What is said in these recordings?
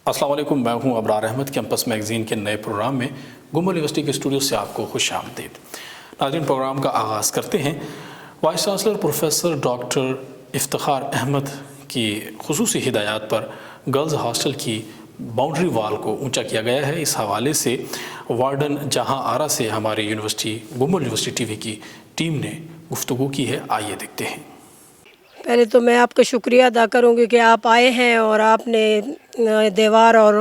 السلام علیکم، میں ہوں ابرار احمد۔ کیمپس میگزین کے نئے پروگرام میں گمبل یونیورسٹی کے اسٹوڈیو سے آپ کو خوش آمدید۔ ناظرین، پروگرام کا آغاز کرتے ہیں vice chancellor professor doctor Iftikhar Ahmed کی خصوصی ہدایات پر گرلز ہاسٹل کی باؤنڈری وال کو اونچا کیا گیا ہے۔ اس حوالے سے وارڈن جہاں آرا سے ہماری یونیورسٹی گمبل یونیورسٹی ٹی وی کی ٹیم نے گفتگو کی ہے، آئیے دیکھتے ہیں۔ پہلے تو میں آپ کا شکریہ ادا کروں گی کہ آپ آئے ہیں اور آپ نے دیوار اور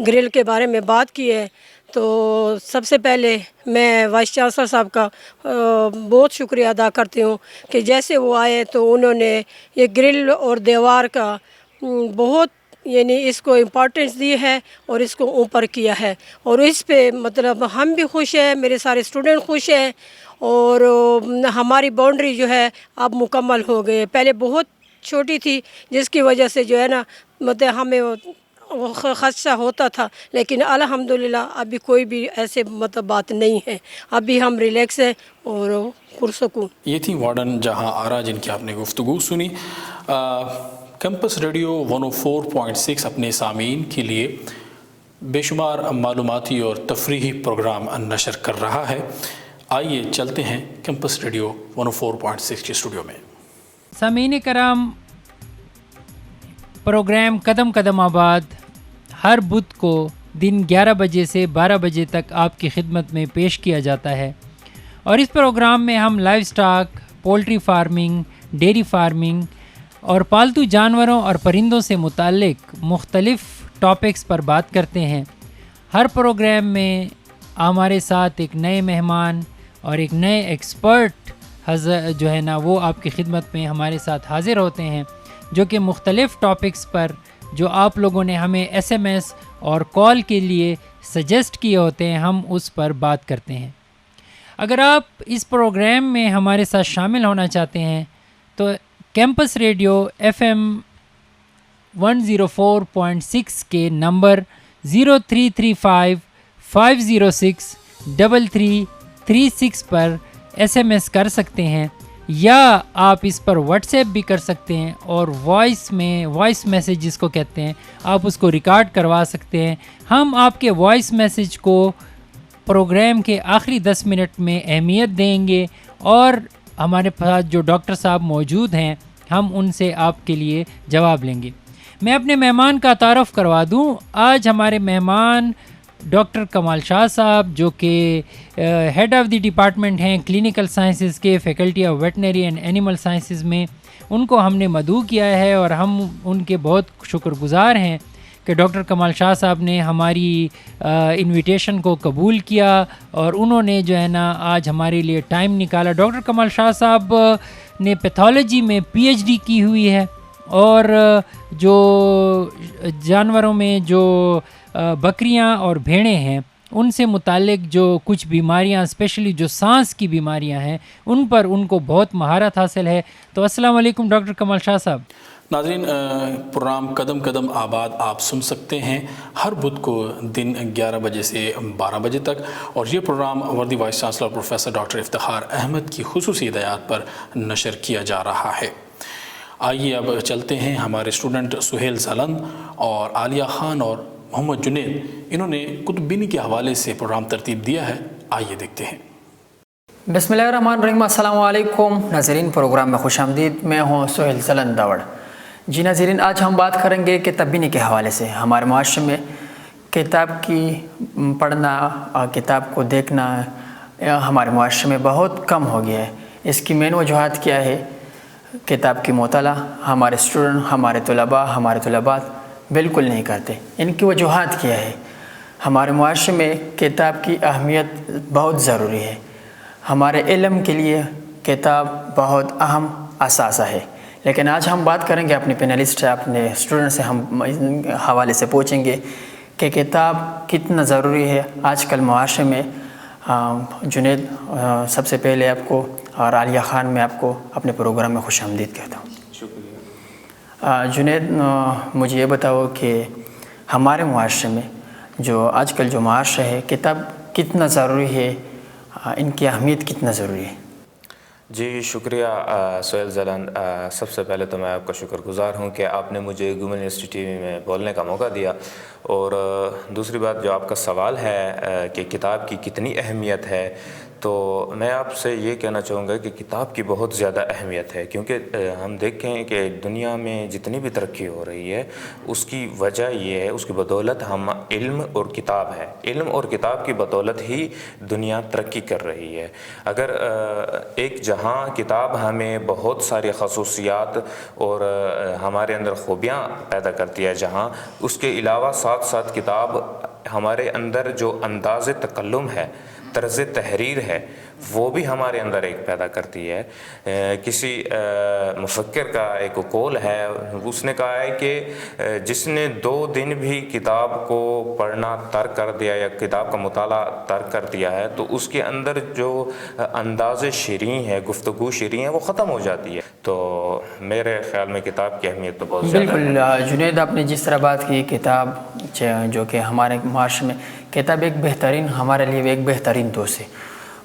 گرل کے بارے میں بات کی ہے۔ تو سب سے پہلے میں وائس چانسلر صاحب کا بہت شکریہ ادا کرتی ہوں کہ جیسے وہ آئے تو انہوں نے یہ گرل اور دیوار کا بہت اس کو امپورٹنس دی ہے اور اس کو اوپر کیا ہے، اور اس پہ مطلب ہم بھی خوش ہیں، میرے سارے اسٹوڈنٹ خوش ہیں، اور ہماری باؤنڈری جو ہے اب مکمل ہو گئی ہے۔ پہلے بہت چھوٹی تھی جس کی وجہ سے جو ہے نا مطلب ہمیں خدشہ ہوتا تھا، لیکن الحمدللہ ابھی کوئی بھی ایسے مطلب بات نہیں ہے، ابھی ہم ریلیکس ہیں اور پرسکون۔ یہ تھی وارڈن جہاں آرا جن کی آپ نے گفتگو سنی۔ کیمپس ریڈیو 104.6 اپنے سامعین کے لیے بے شمار معلوماتی اور تفریحی پروگرام نشر کر رہا ہے۔ آئیے چلتے ہیں کیمپس ریڈیو 104.6 کے اسٹوڈیو میں۔ سامعین کرام، پروگرام قدم قدم آباد ہر بدھ کو دن 11 بجے سے 12 بجے تک آپ کی خدمت میں پیش کیا جاتا ہے، اور اس پروگرام میں ہم live stock, poultry farming, dairy farming اور پالتو جانوروں اور پرندوں سے متعلق مختلف ٹاپکس پر بات کرتے ہیں۔ ہر پروگرام میں ہمارے ساتھ ایک نئے مہمان اور ایک نئے ایکسپرٹ جو ہے نا وہ آپ کی خدمت میں ہمارے ساتھ حاضر ہوتے ہیں، جو کہ مختلف ٹاپکس پر جو آپ لوگوں نے ہمیں ایس ایم ایس اور کال کے لیے سجیسٹ کیے ہوتے ہیں، ہم اس پر بات کرتے ہیں۔ اگر آپ اس پروگرام میں ہمارے ساتھ شامل ہونا چاہتے ہیں تو کیمپس ریڈیو FM 104.6 کے نمبر 0335-506-3336 پر ایس ایم ایس کر سکتے ہیں، یا آپ اس پر واٹس ایپ بھی کر سکتے ہیں، اور وائس میسیج جس کو کہتے ہیں آپ اس کو ریکارڈ کروا سکتے ہیں۔ ہم آپ کے وائس میسیج کو پروگرام کے آخری 10 منٹ میں اہمیت دیں گے، اور ہمارے پاس جو ڈاکٹر صاحب موجود ہیں ہم ان سے آپ کے لیے جواب لیں گے۔ میں اپنے مہمان کا تعارف کروا دوں۔ آج ہمارے مہمان ڈاکٹر کمال شاہ صاحب، جو کہ ہیڈ آف دی ڈپارٹمنٹ ہیں کلینکل سائنسز کے، faculty of veterinary and animal sciences میں، ان کو ہم نے مدعو کیا ہے، اور ہم ان کے بہت شکر گزار ہیں کہ ڈاکٹر کمال شاہ صاحب نے ہماری انویٹیشن کو قبول کیا، اور انہوں نے جو ہے نا آج ہمارے لیے ٹائم نکالا۔ ڈاکٹر کمال شاہ صاحب نے پیتھولوجی میں PhD کی ہوئی ہے، اور جو جانوروں میں جو بکریاں اور بھیڑیں ہیں ان سے متعلق جو کچھ بیماریاں، اسپیشلی جو سانس کی بیماریاں ہیں، ان پر ان کو بہت مہارت حاصل ہے۔ تو السلام علیکم ڈاکٹر کمال شاہ صاحب۔ ناظرین، پروگرام قدم قدم آباد آپ سن سکتے ہیں ہر بدھ کو دن 11 بجے سے 12 بجے تک، اور یہ پروگرام وردی vice chancellor professor doctor Iftikhar Ahmed کی خصوصی ہدایات پر نشر کیا جا رہا ہے۔ آئیے اب چلتے ہیں ہمارے اسٹوڈنٹ سہیل زلند اور عالیہ خان اور محمد جنید، انہوں نے قطب بینی کے حوالے سے پروگرام ترتیب دیا ہے، آئیے دیکھتے ہیں۔ بسم اللہ الرحمن الرحیم۔ السلام علیکم ناظرین، پروگرام میں خوش آمدید۔ میں ہوں سہیل زلند داوڑ۔ جی ناظرین، آج ہم بات کریں گے کتاب بینی کے حوالے سے۔ ہمارے معاشرے میں کتاب کی پڑھنا اور کتاب کو دیکھنا ہمارے معاشرے میں بہت کم ہو گیا ہے۔ اس کی مین وجوہات کیا ہے؟ کتاب کی مطالعہ ہمارے اسٹوڈنٹ، ہمارے طلباء بالکل نہیں کرتے۔ ان کی وجوہات کیا ہے؟ ہمارے معاشرے میں کتاب کی اہمیت بہت ضروری ہے۔ ہمارے علم کے لیے کتاب بہت اہم اثاثہ ہے، لیکن آج ہم بات کریں گے اپنے پینلسٹ، اپنے اسٹوڈنٹ سے ہم حوالے سے پوچھیں گے کہ کتاب کتنا ضروری ہے آج کل معاشرے میں۔ جنید، سب سے پہلے آپ کو، اور عالیہ خان، میں آپ کو اپنے پروگرام میں خوش آمدید کہتا ہوں۔ شکریہ۔ جنید، مجھے یہ بتاؤ کہ ہمارے معاشرے میں جو آج کل جو معاشرہ ہے، کتاب کتنا ضروری ہے، ان کی اہمیت کتنا ضروری ہے؟ جی شکریہ سہیل زلند. سب سے پہلے تو میں آپ کا شکر گزار ہوں کہ آپ نے مجھے گومل یونیورسٹی ٹی وی میں بولنے کا موقع دیا. اور دوسری بات جو آپ کا سوال ہے کہ کتاب کی کتنی اہمیت ہے، تو میں آپ سے یہ کہنا چاہوں گا کہ کتاب کی بہت زیادہ اہمیت ہے، کیونکہ ہم دیکھیں کہ دنیا میں جتنی بھی ترقی ہو رہی ہے اس کی وجہ یہ ہے، اس کی بدولت ہم علم اور کتاب ہے. علم اور کتاب کی بدولت ہی دنیا ترقی کر رہی ہے. اگر ایک جہاں کتاب ہمیں بہت ساری خصوصیات اور ہمارے اندر خوبیاں پیدا کرتی ہے، جہاں اس کے علاوہ ساتھ ساتھ کتاب ہمارے اندر جو انداز تکلم ہے، طرز تحریر ہے، وہ بھی ہمارے اندر ایک پیدا کرتی ہے. کسی مفکر کا ایک قول ہے، اس نے کہا ہے کہ جس نے 2 دن بھی کتاب کو پڑھنا ترک کر دیا یا کتاب کا مطالعہ ترک کر دیا ہے، تو اس کے اندر جو انداز شیریں ہے، گفتگو شیریں ہے، وہ ختم ہو جاتی ہے. تو میرے خیال میں کتاب کی اہمیت تو بہت زیادہ ہے. بالکل جنید، آپ نے جس طرح بات کی کتاب جو کہ ہمارے معاشرے میں کتاب ایک بہترین، ہمارے لیے ایک بہترین دوست ہے.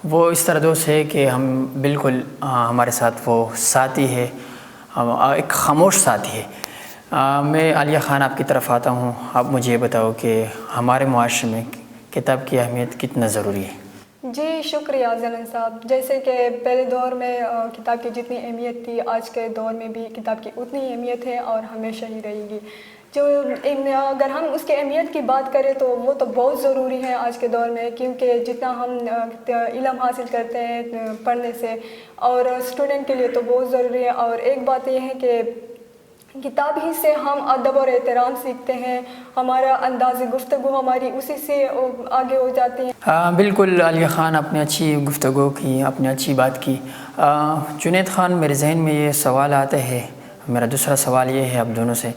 وہ اس طرح دوست ہے کہ ہم بالکل ہمارے ساتھ وہ ساتھی ہے، ایک خاموش ساتھی ہے. میں عالیہ خان آپ کی طرف آتا ہوں. آپ مجھے یہ بتاؤ کہ ہمارے معاشرے میں کتاب کی اہمیت کتنا ضروری ہے؟ جی شکریہ زلند صاحب. جیسے کہ پہلے دور میں کتاب کی جتنی اہمیت تھی، آج کے دور میں بھی کتاب کی اتنی اہمیت ہے اور ہمیشہ ہی رہے گی. اگر ہم اس کی اہمیت کی بات کریں تو وہ تو بہت ضروری ہے آج کے دور میں، کیونکہ جتنا ہم علم حاصل کرتے ہیں پڑھنے سے، اور اسٹوڈنٹ کے لیے تو بہت ضروری ہے. اور ایک بات یہ ہے کہ کتاب ہی سے ہم ادب اور احترام سیکھتے ہیں، ہمارا انداز گفتگو ہماری اسی سے آگے ہو جاتی ہے. بالکل عالیہ خان، آپ نے اچھی گفتگو کی، آپ نے اچھی بات کی. جنید خان، میرے ذہن میں یہ سوال آتا ہے، میرا دوسرا سوال یہ ہے آپ دونوں سے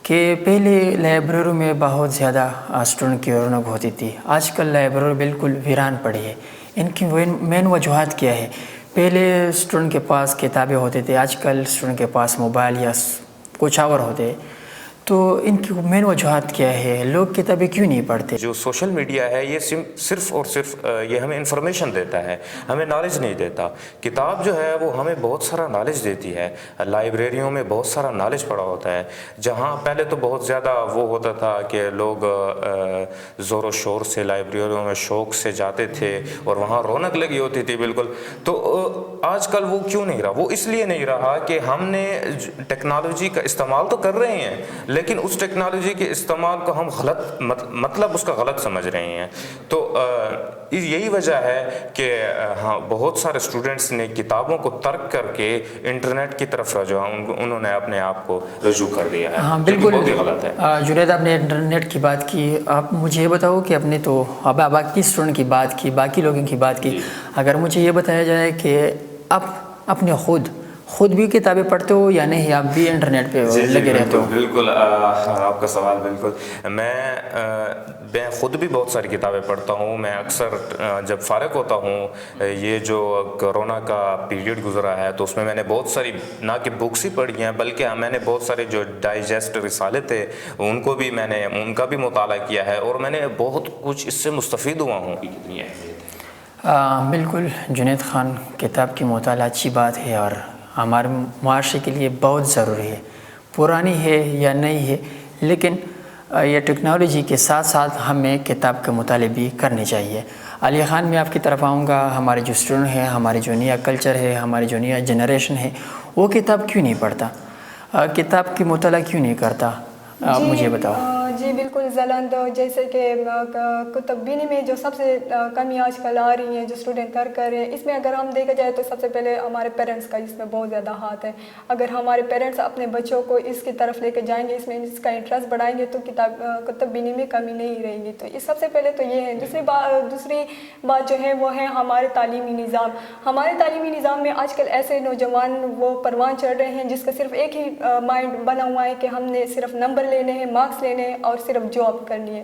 کہ پہلے لائبریری میں بہت زیادہ اسٹوڈنٹ کی رونق ہوتی تھی. آج کل لائبریری بالکل ویران پڑی ہے. ان کی مین وجوہات کیا ہے؟ پہلے اسٹوڈنٹ کے پاس کتابیں ہوتے تھے، آج کل اسٹوڈنٹ کے پاس موبائل یا کچھ اور ہوتے. تو ان کی مین وجوہات کیا ہے؟ لوگ کتابیں کیوں نہیں پڑھتے؟ جو سوشل میڈیا ہے یہ صرف اور صرف یہ ہمیں انفارمیشن دیتا ہے، ہمیں نالج نہیں دیتا. کتاب جو ہے وہ ہمیں بہت سارا نالج دیتی ہے. لائبریریوں میں بہت سارا نالج پڑا ہوتا ہے، جہاں پہلے تو بہت زیادہ وہ ہوتا تھا کہ لوگ زور و شور سے لائبریریوں میں شوق سے جاتے تھے اور وہاں رونق لگی ہوتی تھی بالکل. تو آج کل وہ کیوں نہیں رہا؟ وہ اس لیے نہیں رہا کہ ہم نے ٹیکنالوجی کا استعمال تو کر رہے ہیں، لیکن اس ٹیکنالوجی کے استعمال کو ہم غلط مطلب اس کا غلط سمجھ رہے ہیں. تو یہی وجہ ہے کہ ہاں بہت سارے اسٹوڈنٹس نے کتابوں کو ترک کر کے انٹرنیٹ کی طرف رجوع، انہوں نے اپنے آپ کو رجوع کر دیا ہے. ہاں بالکل بہت ہی غلط ہے. جنید، آپ نے انٹرنیٹ کی بات کی. آپ مجھے یہ بتاؤ کہ اپنے تو باقی اسٹوڈنٹ کی بات کی، باقی لوگوں کی بات کی، اگر مجھے یہ بتایا جائے کہ آپ اپنے خود بھی کتابیں پڑھتے ہو یا نہیں، آپ بھی انٹرنیٹ پہ لگے رہتے ہو؟ بالکل آپ کا سوال بالکل. میں خود بھی بہت ساری کتابیں پڑھتا ہوں. میں اکثر جب فارغ ہوتا ہوں، یہ جو کرونا کا پیریڈ گزرا ہے تو اس میں نے بہت ساری نہ کہ بکس ہی پڑھی ہیں، بلکہ میں نے بہت سارے جو ڈائجسٹ رسالے تھے ان کا بھی مطالعہ کیا ہے، اور میں نے بہت کچھ اس سے مستفید ہوا ہوں. کتنی اہمیت ہے. بالکل جنید خان، کتاب کی مطالعہ اچھی بات ہے اور ہمارے معاشرے کے لیے بہت ضروری ہے. پرانی ہے یا نہیں ہے، لیکن یہ ٹیکنالوجی کے ساتھ ساتھ ہمیں کتاب کے مطالعے بھی کرنے چاہیے. عالیہ خان، میں آپ کی طرف آؤں گا. ہمارے جو اسٹوڈنٹ ہیں، ہمارے جو نیا کلچر ہے، ہماری جو نیا جنریشن ہے، وہ کتاب کیوں نہیں پڑھتا؟ کتاب کی مطالعہ کیوں نہیں کرتا؟ آپ مجھے بتاؤ. جی بالکل زلند، جیسے کہ کتب بینی میں جو سب سے کمی آج کل آ رہی ہیں، جو اسٹوڈنٹ کر رہے ہیں، اس میں اگر ہم دیکھا جائے تو سب سے پہلے ہمارے پیرنٹس کا اس میں بہت زیادہ ہاتھ ہے. اگر ہمارے پیرنٹس اپنے بچوں کو اس کی طرف لے کے جائیں گے، اس میں اس کا انٹرسٹ بڑھائیں گے، تو کتب بینی میں کمی نہیں رہے گی. تو اس سب سے پہلے تو یہ ہے. دوسری بات جو ہے وہ ہے ہمارے تعلیمی نظام. ہمارے تعلیمی نظام میں آج کل ایسے نوجوان وہ پروان چڑھ رہے ہیں جس کا صرف ایک ہی مائنڈ بنا ہوا ہے کہ ہم نے صرف نمبر لینے ہیں، مارکس لینے ہیں اور صرف جاب کرنی ہے.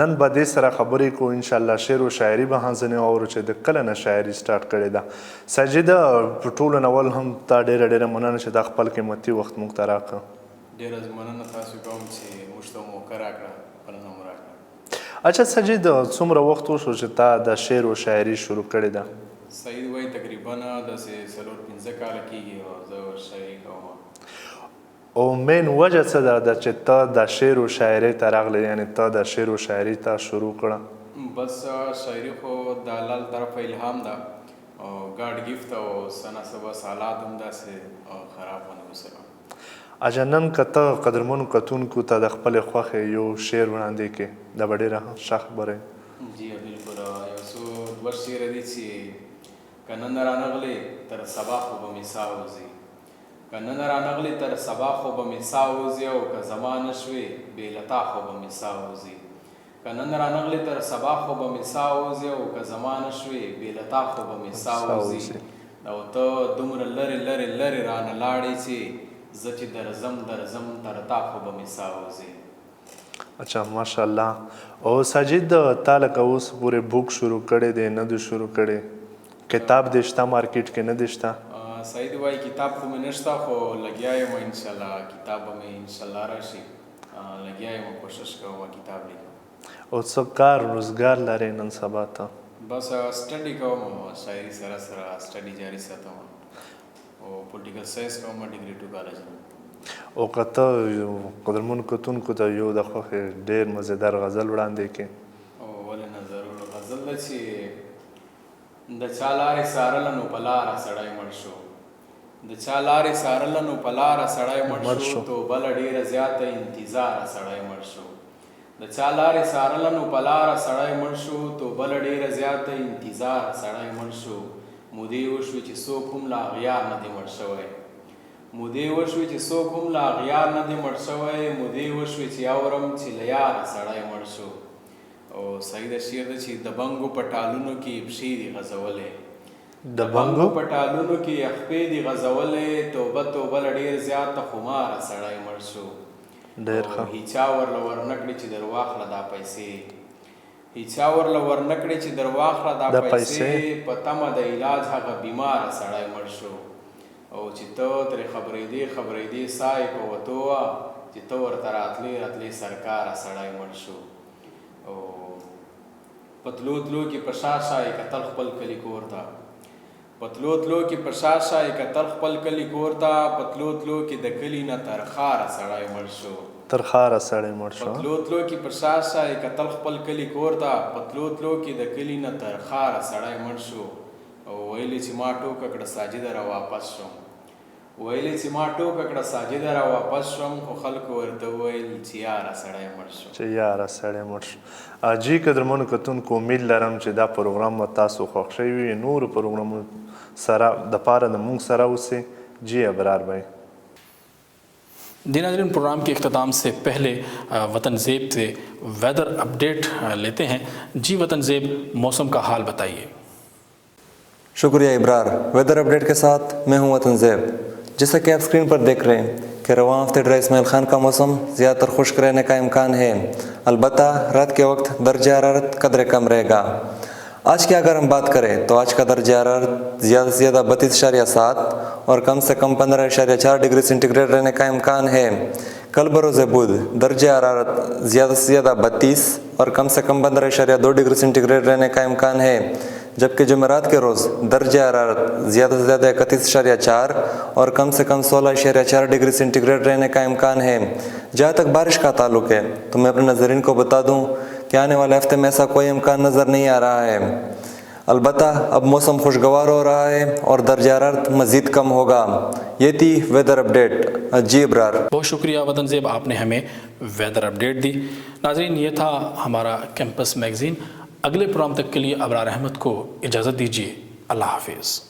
نن به دې سره خبرې کوو انشاءالله شعر و شاعري به هم ځینې اورو چې د کله نه شاعري سټارټ کړې ده. ساجده په ټولو نه اول هم تا ډېره مننه چې دا خپل قیمتي وخت موږ ته راکړه. ډېره مننه تاسو کوم چې موږ ته موقع راکړه، بلنه مو راکړه. اچھا سجید څومره وخت وشو چې تا د شعر و شاعري شروع کړې ده؟ سعید وایي تقریبا داسې 4-5 کاله کېږي او زه شاعري کوم. او مین وجه څه ده چې ته د شعر و شاعرۍ ته راغلی، یعنې ته د شعر و شاعري ته شروع کړه؟ بس شاعري خو د الله له طرفه الهام ده او ګاډ ګیفت او څه بس حالات هم داسې خراب باندې وسره. اچھا نن که ته قدرمنو کتونکو ته د خپلې خوښې یو شعر وړاندې کړې دا به ډېره ښه خبره وي. جی بالکل. یو څو 2 شعر دي چې که نن رانغلې تر سبا خو به مې ساه وځي، که نن رانغلې تر سبا خو به مې ساه وځي او که زما نه شوې بې له تا خو به مې ساه وځي، که نن رانغلې تر سبا خو به مې ساه وځي او که زما نه شوې بې له تا خو به مې ساه وځي، او ته دومره لرې رانه لاړې چې زه چې درځم تر تا خو به مې ساه وځي. اچھا ماشاءالله. او ساجد تا لکه اوس پورې بک شروع کړی دی نه دی شروع کړی؟ کتاب دې شته مارکیټ کې نه دی شته؟ سعید وایي کتاب خو مې نشته خو لګیا یم انشاءالله کتاب به مې انشاءالله راشي، لګیا یم کوشش کوم کتاب لیکم. او څه کار روزګار لرې نن سبا ته؟ بس سټډي کوم، شاعري سره سټډي جاري ساتم او پولیټیکل ساینس کوم ډیګري 2 کالج. او که ته قدرمنو کتونکو ته یو د خوښې ډېر مزیدار غزل وړاندې کړې؟ او ولې نه، ضرور. غزل ده چې د چا لارې څارله نو په لاره سړی مړ شو، د چا لارې څارله نو په لاره سړی مړ شو، تو بله ډېره زیاته انتظاره سړی مړ شو، د چا لارې څارله نو په لاره سړی مړ شو، تو بله ډېره زیاته انتظاره سړی مړ شو، مودې وشوې چې څوک هم له اغیار نه دی مړ شوی، مودې وشوې چې څوک هم له اغیار نه دی مړ شوی، مودې وشوې چې اورم چې له یاره سړی مړ شو. او صحیح شعر ده چې د بنګو په ټالونو کې پښې دي غځولې، د بنګو په ټالونو کې خپې دي غځولې، توبه له ډېر زیاته خماره سړی مړ شو. ډېر ښه. هیچا ورله ورنکړې چې در واخله دا پیسې، هیچا ورله ورنکړې چې در واخله دا پیسې، په تمه د علاج هغه بیماره سړی مړ شو. او چې ته ترې خبرېدې ساه یې په وتو وه، چې ته ورته راتلې سرکاره سړی مړ شو. او پتلو کې په شا یې کتل خپل کلي کور ته، پتلو کې په شا یې کتل خپل کلي کور ته، پتلو کې د کلي نه ترخاره سړی مړ شو، ترخاره سړی مړ شو. پتلو کې په شا یې کتل خپل کلي کور ته، پتلو کې د کلي نه ترخاره سړی مړ شو. او ویلې چې ما ټوکه کړه ساجده را واپس شوم، ویلې چې ما ټوکه کړه ساجده را واپس شوم، خو خلکو ورته وویل چې یاره سړی مړ شو، چې یاره سړی مړ شو. جی قدرمنو کتونکو امید لرم چې دا پروګرام به تاسو خوښ شوی وي. نورو پروګرامونو سره دپاره د موږ سره اوسئ. جی ابرار بھائی. جی ناظرین، پروگرام کے اختتام سے پہلے وطن زیب سے ویدر اپڈیٹ لیتے ہیں. جی وطن زیب، موسم کا حال بتائیے. شکریہ ابرار. ویدر اپڈیٹ کے ساتھ میں ہوں وطن زیب. جیسا کہ آپ اسکرین پر دیکھ رہے ہیں کہ رواں ہفتے ڈرا اسماعیل خان کا موسم زیادہ تر خشک رہنے کا امکان ہے، البتہ رات کے وقت درجہ حرارت قدر کم رہے گا. آج کی اگر ہم بات کریں تو آج کا درجہ حرارت زیادہ سے زیادہ 32.7 اور کم سے کم 15.4 ڈگری سینٹی گریڈ رہنے کا امکان ہے. کل بروز بدھ درجہ حرارت زیادہ سے زیادہ 32 اور کم سے کم 15.2 ڈگری سینٹی گریڈ رہنے کا امکان ہے، جبکہ جمعرات کے روز درجہ حرارت زیادہ سے زیادہ 31.4 اور کم سے کم 16.4 ڈگری سینٹی گریڈ رہنے کا امکان ہے. جہاں تک بارش کا تعلق ہے تو میں اپنے ناظرین کو بتا دوں کہ آنے والے ہفتے میں ایسا کوئی امکان نظر نہیں آ رہا ہے، البتہ اب موسم خوشگوار ہو رہا ہے اور درجہ حرارت مزید کم ہوگا. یہ تھی ویدر اپڈیٹ. جی ابرار. بہت شکریہ وطن زیب، آپ نے ہمیں ویدر اپڈیٹ دی. ناظرین، یہ تھا ہمارا کیمپس میگزین. اگلے پروگرام تک کے لیے ابرار احمد کو اجازت دیجیے. اللہ حافظ.